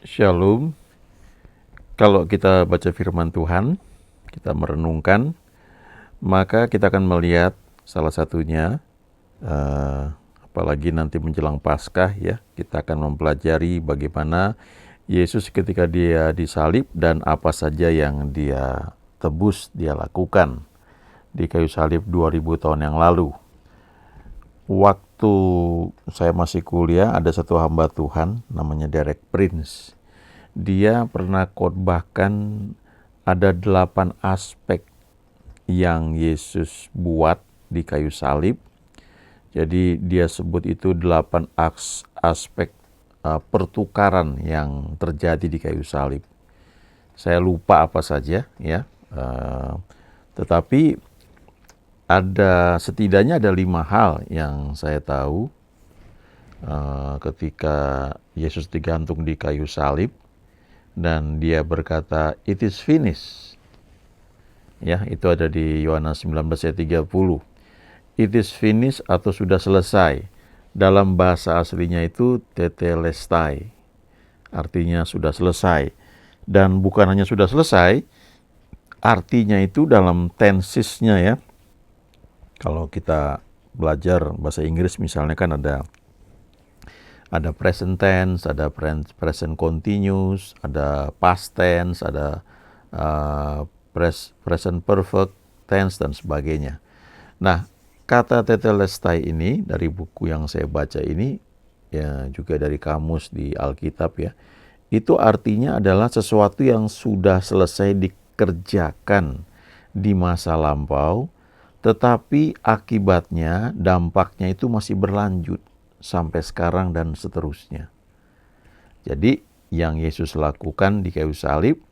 Shalom. Kalau kita baca firman Tuhan, kita merenungkan, maka kita akan melihat salah satunya, apalagi nanti menjelang Paskah ya, kita akan mempelajari bagaimana Yesus ketika dia disalib dan apa saja yang dia tebus, dia lakukan di kayu salib 2000 tahun yang lalu. Waktu saya masih kuliah, ada satu hamba Tuhan namanya Derek Prince. Dia pernah khotbahkan ada 8 aspek yang Yesus buat di kayu salib. Jadi dia sebut itu 8 aspek pertukaran yang terjadi di kayu salib. Saya lupa apa saja ya, tetapi setidaknya ada 5 hal yang saya tahu ketika Yesus digantung di kayu salib. Dan dia berkata, "It is finished." Ya, itu ada di Yohanes 19 ayat 30. It is finished atau sudah selesai. Dalam bahasa aslinya itu tetelestai. Artinya sudah selesai. Dan bukan hanya sudah selesai, artinya itu dalam tensesnya ya. Kalau kita belajar bahasa Inggris misalnya kan ada present tense, ada present continuous, ada past tense, ada present perfect tense dan sebagainya. Nah, kata tetelestai ini dari buku yang saya baca ini, ya juga dari kamus di Alkitab ya, itu artinya adalah sesuatu yang sudah selesai dikerjakan di masa lampau, tetapi akibatnya, dampaknya itu masih berlanjut sampai sekarang dan seterusnya. Jadi yang Yesus lakukan di kayu salib,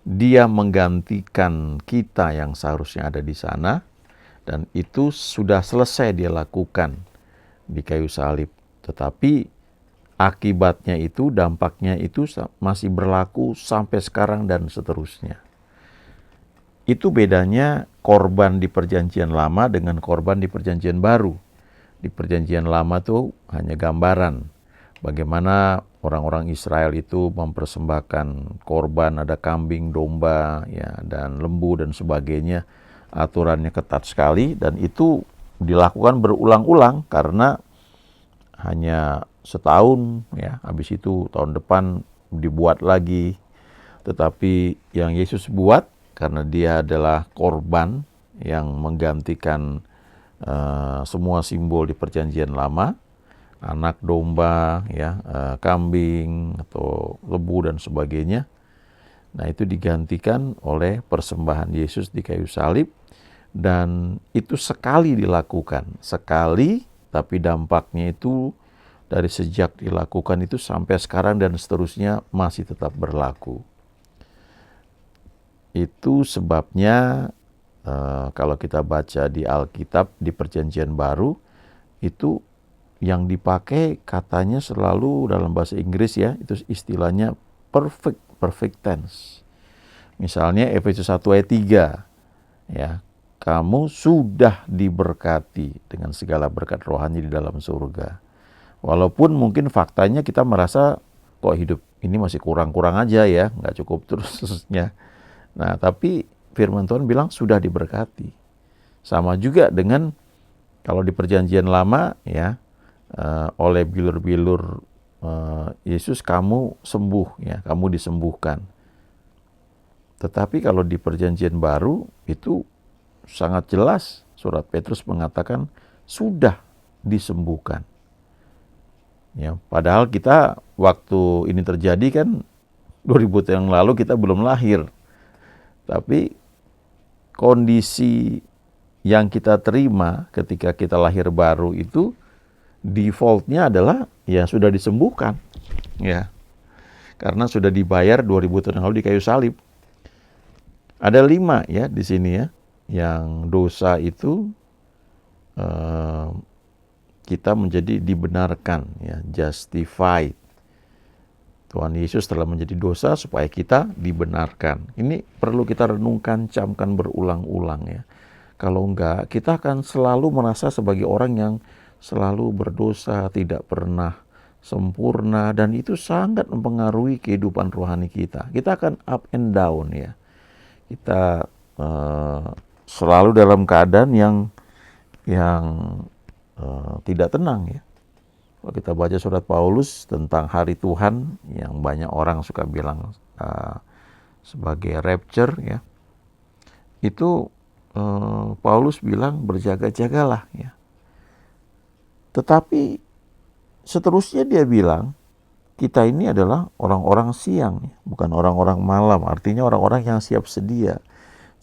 dia menggantikan kita yang seharusnya ada di sana, dan itu sudah selesai dia lakukan di kayu salib. Tetapi akibatnya itu, dampaknya itu masih berlaku sampai sekarang dan seterusnya. Itu bedanya korban di perjanjian lama dengan korban di perjanjian baru. Di perjanjian lama tuh hanya gambaran bagaimana orang-orang Israel itu mempersembahkan korban, ada kambing, domba, ya, dan lembu dan sebagainya. Aturannya ketat sekali dan itu dilakukan berulang-ulang karena hanya setahun ya, habis itu tahun depan dibuat lagi. Tetapi yang Yesus buat karena dia adalah korban yang menggantikan semua simbol di perjanjian lama, anak domba, ya, kambing atau lembu dan sebagainya. Nah, itu digantikan oleh persembahan Yesus di kayu salib, dan itu sekali dilakukan, sekali, tapi dampaknya itu dari sejak dilakukan itu sampai sekarang dan seterusnya masih tetap berlaku. Itu sebabnya kalau kita baca di Alkitab di Perjanjian Baru, itu yang dipakai katanya selalu dalam bahasa Inggris ya, itu istilahnya perfect tense. Misalnya Efesus 1 ayat 3 ya, kamu sudah diberkati dengan segala berkat rohani di dalam surga. Walaupun mungkin faktanya kita merasa kok hidup ini masih kurang-kurang aja ya, nggak cukup terusnya. Nah, tapi firman Tuhan bilang sudah diberkati. Sama juga dengan kalau di perjanjian lama ya, oleh bilur-bilur Yesus kamu sembuh ya, kamu disembuhkan. Tetapi kalau di perjanjian baru itu sangat jelas surat Petrus mengatakan sudah disembuhkan. Ya, padahal kita waktu ini terjadi kan 2000 tahun yang lalu kita belum lahir. Tapi kondisi yang kita terima ketika kita lahir baru itu defaultnya adalah ya sudah disembuhkan ya, karena sudah dibayar 2000 tahun yang lalu di kayu salib. Ada 5 ya di sini ya, yang dosa itu kita menjadi dibenarkan ya, justified. Tuhan Yesus telah menjadi dosa supaya kita dibenarkan. Ini perlu kita renungkan, camkan berulang-ulang ya. Kalau enggak, kita akan selalu merasa sebagai orang yang selalu berdosa, tidak pernah sempurna, dan itu sangat mempengaruhi kehidupan rohani kita. Kita akan up and down ya. Kita selalu dalam keadaan yang tidak tenang ya. Kalau kita baca surat Paulus tentang hari Tuhan yang banyak orang suka bilang sebagai rapture ya, itu Paulus bilang berjaga-jagalah ya. Tetapi seterusnya dia bilang kita ini adalah orang-orang siang, bukan orang-orang malam. Artinya orang-orang yang siap sedia.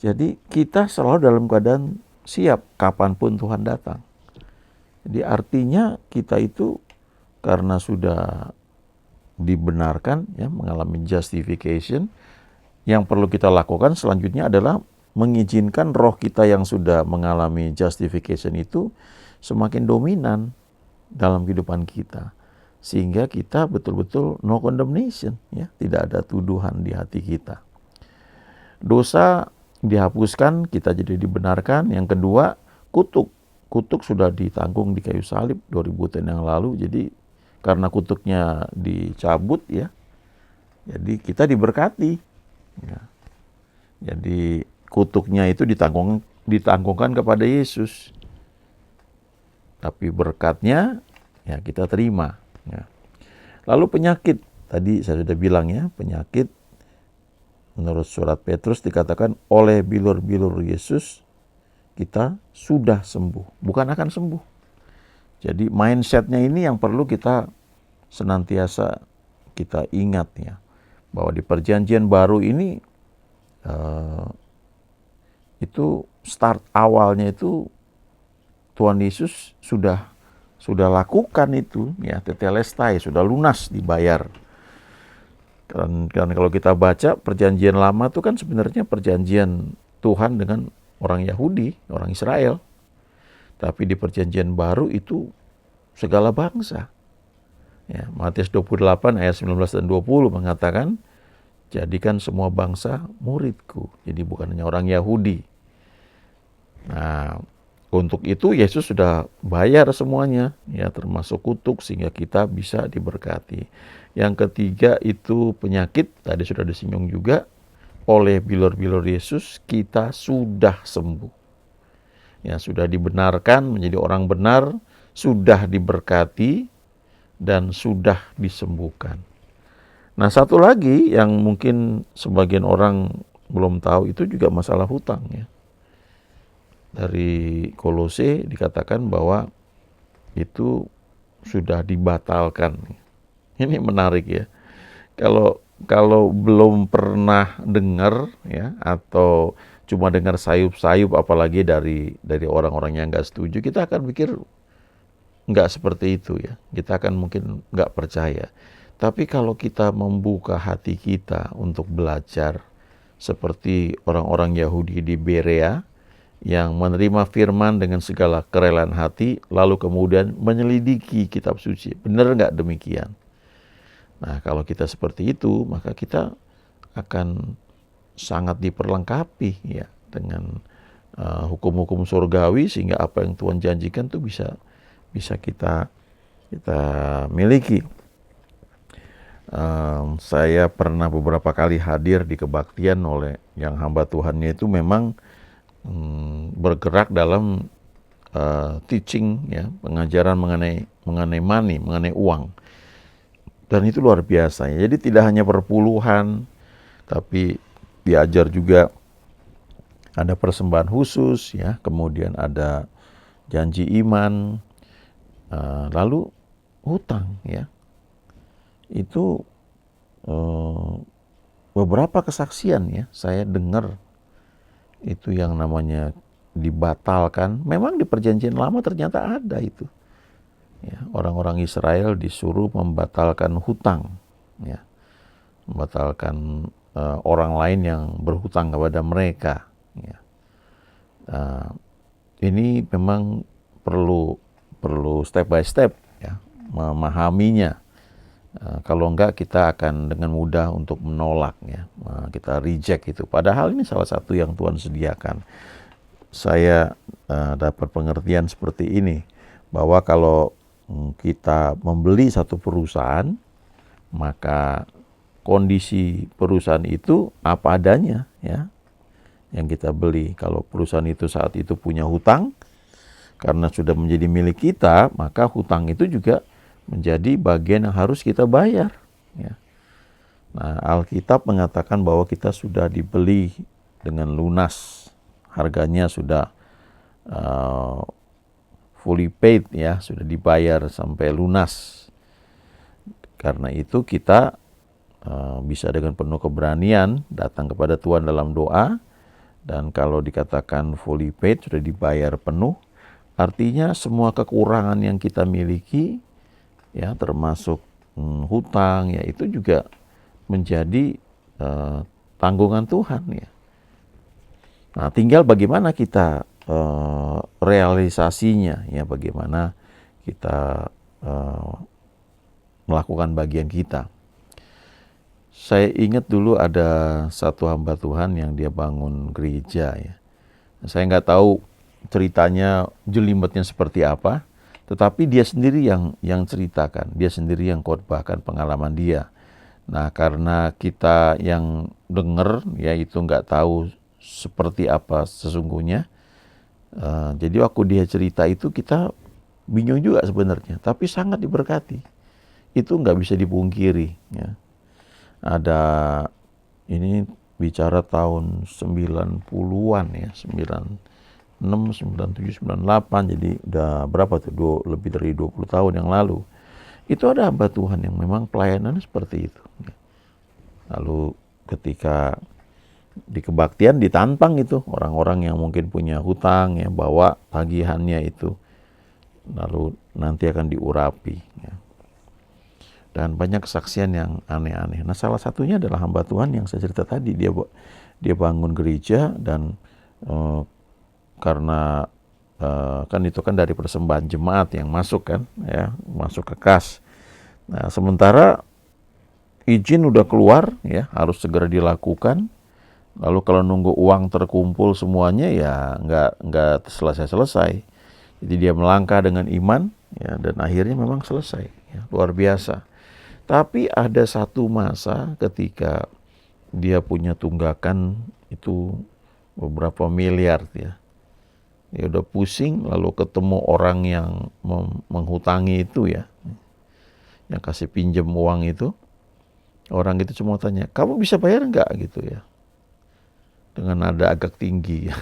Jadi kita selalu dalam keadaan siap kapanpun Tuhan datang. Jadi artinya kita itu karena sudah dibenarkan ya, mengalami justification, yang perlu kita lakukan selanjutnya adalah mengizinkan roh kita yang sudah mengalami justification itu semakin dominan dalam kehidupan kita, sehingga kita betul-betul no condemnation ya, tidak ada tuduhan di hati kita. Dosa dihapuskan, kita jadi dibenarkan. Yang kedua, kutuk sudah ditanggung di kayu salib 2000 tahun yang lalu. Jadi karena kutuknya dicabut ya, jadi kita diberkati ya. Jadi kutuknya itu ditanggungkan kepada Yesus, tapi berkatnya ya kita terima ya. Lalu penyakit, tadi saya sudah bilang ya, penyakit menurut surat Petrus dikatakan oleh bilur-bilur Yesus kita sudah sembuh, bukan akan sembuh. Jadi mindsetnya ini yang perlu kita senantiasa kita ingat ya, bahwa di perjanjian baru ini itu start awalnya itu Tuhan Yesus sudah lakukan itu ya, tetelestai, sudah lunas dibayar. Karena kalau kita baca perjanjian lama itu kan sebenarnya perjanjian Tuhan dengan orang Yahudi, orang Israel. Tapi di perjanjian baru itu segala bangsa. Ya, Matius 28 ayat 19 dan 20 mengatakan, jadikan semua bangsa muridku. Jadi bukan hanya orang Yahudi. Nah, untuk itu Yesus sudah bayar semuanya, ya, termasuk kutuk, sehingga kita bisa diberkati. Yang ketiga itu penyakit, tadi sudah disinggung juga, oleh bilur-bilur Yesus kita sudah sembuh. Ya, sudah dibenarkan menjadi orang benar, sudah diberkati, dan sudah disembuhkan. Nah, satu lagi yang mungkin sebagian orang belum tahu itu juga masalah hutang ya. Dari Kolose dikatakan bahwa itu sudah dibatalkan. Ini menarik ya. Kalau belum pernah dengar ya, atau cuma dengar sayup-sayup, apalagi dari orang-orang yang nggak setuju, kita akan pikir nggak seperti itu ya. Kita akan mungkin nggak percaya. Tapi kalau kita membuka hati kita untuk belajar seperti orang-orang Yahudi di Berea yang menerima firman dengan segala kerelaan hati, lalu kemudian menyelidiki kitab suci, benar nggak demikian? Nah, kalau kita seperti itu, maka kita akan sangat diperlengkapi ya dengan hukum-hukum surgawi, sehingga apa yang Tuhan janjikan itu bisa kita miliki. Saya pernah beberapa kali hadir di kebaktian oleh yang hamba Tuhannya itu memang bergerak dalam teaching ya, pengajaran mengenai money, mengenai uang. Dan itu luar biasa ya. Jadi tidak hanya perpuluhan, tapi diajar juga ada persembahan khusus ya, kemudian ada janji iman, lalu hutang ya. Itu beberapa kesaksian ya saya dengar itu yang namanya dibatalkan. Memang di perjanjian lama ternyata ada itu. Ya, orang-orang Israel disuruh membatalkan hutang, ya, membatalkan orang lain yang berhutang kepada mereka. Ya. Ini memang perlu step by step, ya, memahaminya. Kalau enggak kita akan dengan mudah untuk menolak, ya, kita reject itu. Padahal ini salah satu yang Tuhan sediakan. Saya dapat pengertian seperti ini, bahwa kalau kita membeli satu perusahaan, maka kondisi perusahaan itu apa adanya ya yang kita beli. Kalau perusahaan itu saat itu punya hutang, karena sudah menjadi milik kita, maka hutang itu juga menjadi bagian yang harus kita bayar ya. Nah, Alkitab mengatakan bahwa kita sudah dibeli dengan lunas, harganya sudah fully paid ya, sudah dibayar sampai lunas. Karena itu kita bisa dengan penuh keberanian datang kepada Tuhan dalam doa, dan kalau dikatakan fully paid, sudah dibayar penuh, artinya semua kekurangan yang kita miliki ya, termasuk hutang ya, itu juga menjadi tanggungan Tuhan ya. Nah, tinggal bagaimana kita realisasinya ya, bagaimana kita melakukan bagian kita. Saya ingat dulu ada satu hamba Tuhan yang dia bangun gereja ya. Saya nggak tahu ceritanya jelimetnya seperti apa, tetapi dia sendiri yang ceritakan, dia sendiri yang khotbahkan pengalaman dia. Nah, karena kita yang dengar ya itu nggak tahu seperti apa sesungguhnya, jadi waktu dia cerita itu kita bingung juga sebenarnya, tapi sangat diberkati. Itu nggak bisa dipungkiri ya. Ada, ini bicara tahun 90-an ya, 96, 97, 98, jadi udah berapa tuh, lebih dari 20 tahun yang lalu. Itu ada hamba Tuhan yang memang pelayanannya seperti itu. Lalu ketika di kebaktian ditantang itu orang-orang yang mungkin punya hutang ya, bawa tagihannya itu, lalu nanti akan diurapi ya. Dan banyak kesaksian yang aneh-aneh. Nah, salah satunya adalah hamba Tuhan yang saya cerita tadi, dia bangun gereja, dan karena kan itu kan dari persembahan jemaat yang masuk kan ya, masuk ke kas. Nah, sementara izin udah keluar ya, harus segera dilakukan. Lalu kalau nunggu uang terkumpul semuanya ya nggak selesai. Jadi dia melangkah dengan iman ya, dan akhirnya memang selesai ya, luar biasa. Tapi ada satu masa ketika dia punya tunggakan itu beberapa miliar ya. Dia udah pusing, lalu ketemu orang yang menghutangi itu ya, yang kasih pinjam uang itu. Orang itu cuma tanya, kamu bisa bayar nggak gitu ya, dengan nada agak tinggi ya.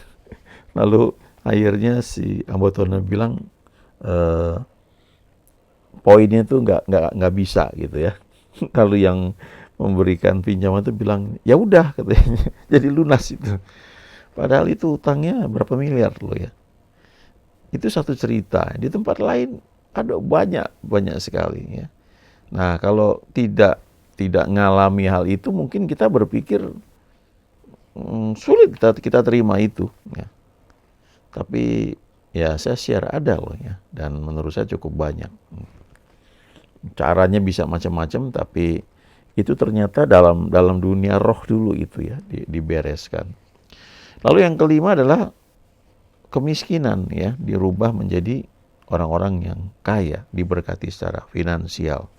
Lalu akhirnya si hamba Tuhan bilang, poinnya tuh nggak bisa gitu ya. Lalu yang memberikan pinjaman itu bilang, ya udah katanya, jadi lunas itu. Padahal itu utangnya berapa miliar loh ya. Itu satu cerita. Di tempat lain ada banyak sekali ya. Nah, kalau tidak ngalami hal itu, mungkin kita berpikir sulit kita terima itu ya. Tapi ya saya share ada loh ya, dan menurut saya cukup banyak. Caranya bisa macam-macam, tapi itu ternyata dalam dunia roh dulu itu ya dibereskan. Lalu yang kelima adalah kemiskinan ya, dirubah menjadi orang-orang yang kaya, diberkati secara finansial.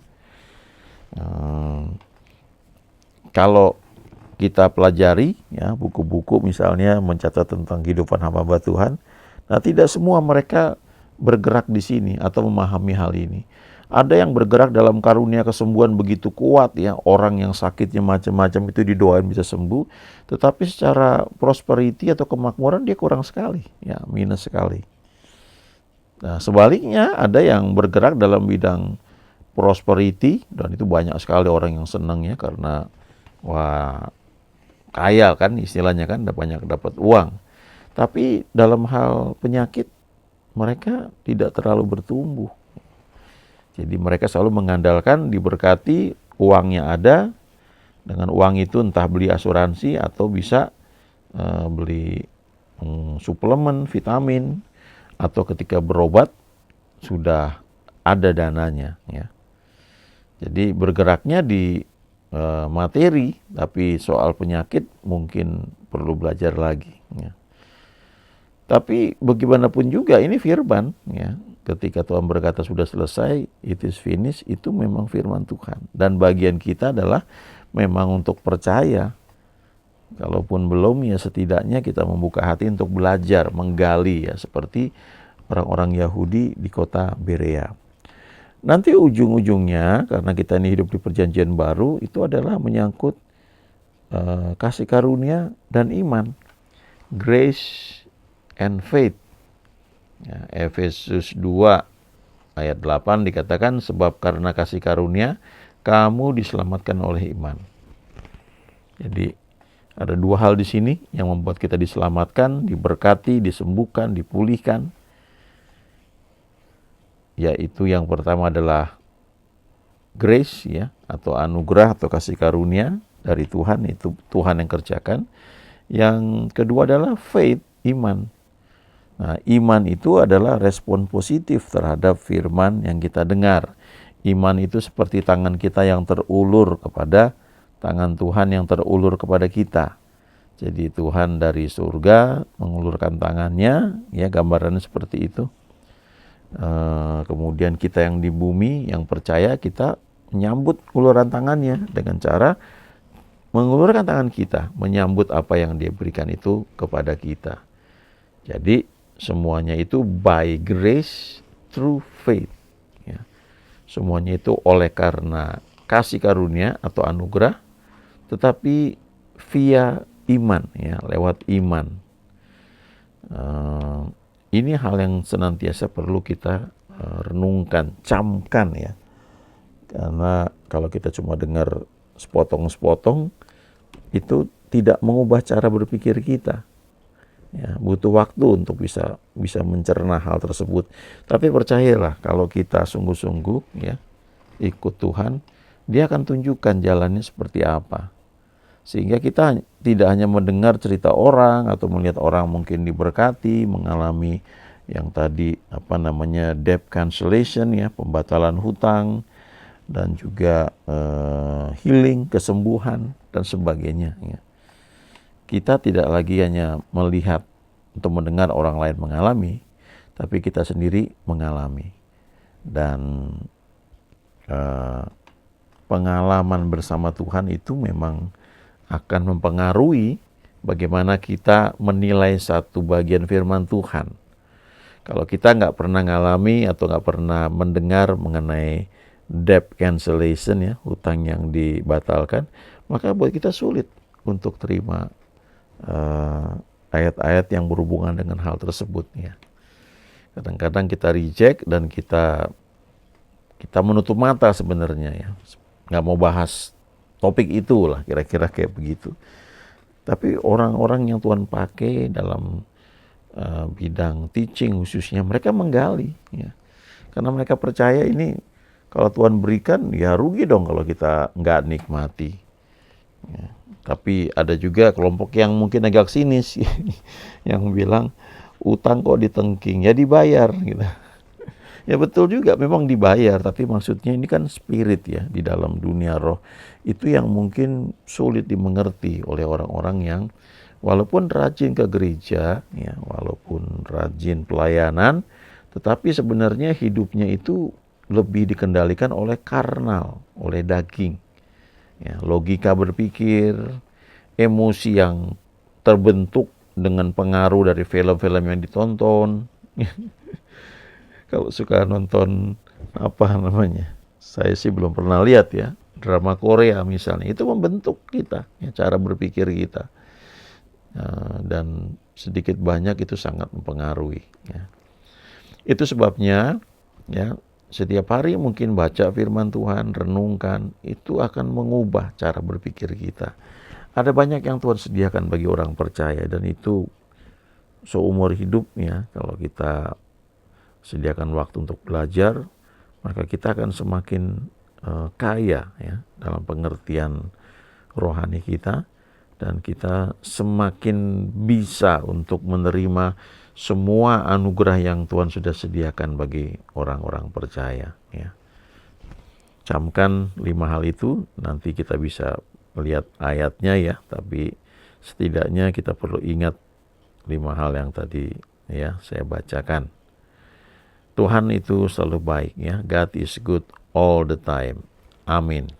Kalau kita pelajari ya buku-buku misalnya mencatat tentang kehidupan hamba Tuhan, nah tidak semua mereka bergerak di sini atau memahami hal ini. Ada yang bergerak dalam karunia kesembuhan begitu kuat ya, orang yang sakitnya macam-macam itu didoain bisa sembuh, tetapi secara prosperity atau kemakmuran dia kurang sekali ya, minus sekali. Nah, sebaliknya ada yang bergerak dalam bidang prosperity, dan itu banyak sekali orang yang senang ya, karena wah kaya kan istilahnya kan, banyak dapat uang. Tapi dalam hal penyakit mereka tidak terlalu bertumbuh. Jadi mereka selalu mengandalkan diberkati, uangnya ada, dengan uang itu entah beli asuransi atau bisa beli suplemen, vitamin, atau ketika berobat sudah ada dananya ya. Jadi bergeraknya di materi, tapi soal penyakit mungkin perlu belajar lagi ya. Tapi bagaimanapun juga ini firman ya. ketika Tuhan berkata sudah selesai, it is finished, itu memang firman Tuhan. Dan bagian kita adalah memang untuk percaya. Kalaupun belum, ya setidaknya kita membuka hati untuk belajar, menggali, ya seperti orang-orang Yahudi di kota Berea. Nanti ujung-ujungnya, karena kita ini hidup di perjanjian baru, itu adalah menyangkut kasih karunia dan iman. Grace and faith. Ya, Efesus 2 ayat 8 dikatakan, sebab karena kasih karunia kamu diselamatkan oleh iman. Jadi ada dua hal di sini yang membuat kita diselamatkan, diberkati, disembuhkan, dipulihkan. Yaitu yang pertama adalah grace, ya, atau anugerah atau kasih karunia dari Tuhan, itu Tuhan yang kerjakan. Yang kedua adalah faith, iman. Nah, iman itu adalah respon positif terhadap firman yang kita dengar. Iman itu seperti tangan kita yang terulur kepada tangan Tuhan yang terulur kepada kita. Jadi Tuhan dari surga mengulurkan tangannya, ya gambarannya seperti itu. Kemudian kita yang di bumi yang percaya, kita menyambut uluran tangannya dengan cara mengulurkan tangan kita, menyambut apa yang dia berikan itu kepada kita. Jadi semuanya itu by grace through faith. Ya. Semuanya itu oleh karena kasih karunia atau anugerah, tetapi via iman, ya, lewat iman. Ini hal yang senantiasa perlu kita renungkan, camkan, ya. Karena kalau kita cuma dengar sepotong-sepotong, itu tidak mengubah cara berpikir kita. Ya, butuh waktu untuk bisa mencerna hal tersebut. Tapi percayalah, kalau kita sungguh-sungguh, ya, ikut Tuhan, Dia akan tunjukkan jalannya seperti apa. Sehingga kita tidak hanya mendengar cerita orang atau melihat orang mungkin diberkati, mengalami yang tadi debt cancellation, ya, pembatalan hutang, dan juga healing, kesembuhan dan sebagainya, ya. Kita tidak lagi hanya melihat atau mendengar orang lain mengalami, tapi kita sendiri mengalami. Dan pengalaman bersama Tuhan itu memang akan mempengaruhi bagaimana kita menilai satu bagian firman Tuhan. Kalau kita nggak pernah ngalami atau nggak pernah mendengar mengenai debt cancellation, ya, hutang yang dibatalkan, maka buat kita sulit untuk terima ayat-ayat yang berhubungan dengan hal tersebut, ya. Kadang-kadang kita reject dan kita menutup mata sebenarnya, ya, nggak mau bahas topik itu lah, kira-kira kayak begitu. Tapi orang-orang yang Tuhan pakai dalam bidang teaching khususnya, mereka menggali, ya, karena mereka percaya ini kalau Tuhan berikan, ya rugi dong kalau kita nggak nikmati, ya. Tapi ada juga kelompok yang mungkin agak sinis yang bilang utang kok ditengking, ya dibayar gitu. Ya betul juga, memang dibayar, tapi maksudnya ini kan spirit, ya, di dalam dunia roh. Itu yang mungkin sulit dimengerti oleh orang-orang yang walaupun rajin ke gereja, ya, walaupun rajin pelayanan, tetapi sebenarnya hidupnya itu lebih dikendalikan oleh karnal, oleh daging. Ya, logika berpikir, emosi yang terbentuk dengan pengaruh dari film-film yang ditonton. Kalau suka nonton saya sih belum pernah lihat, ya, drama Korea misalnya, itu membentuk kita, ya, cara berpikir kita, dan sedikit banyak itu sangat mempengaruhi, ya. Itu sebabnya, ya, setiap hari mungkin baca firman Tuhan, renungkan, itu akan mengubah cara berpikir kita. Ada banyak yang Tuhan sediakan bagi orang percaya, dan itu seumur hidupnya. Kalau kita sediakan waktu untuk belajar, maka kita akan semakin kaya, ya, dalam pengertian rohani kita, dan kita semakin bisa untuk menerima semua anugerah yang Tuhan sudah sediakan bagi orang-orang percaya, ya. Camkan 5 hal itu, nanti kita bisa melihat ayatnya, ya, tapi setidaknya kita perlu ingat 5 hal yang tadi, ya, saya bacakan. Tuhan itu selalu baik ya. God is good all the time. Amin.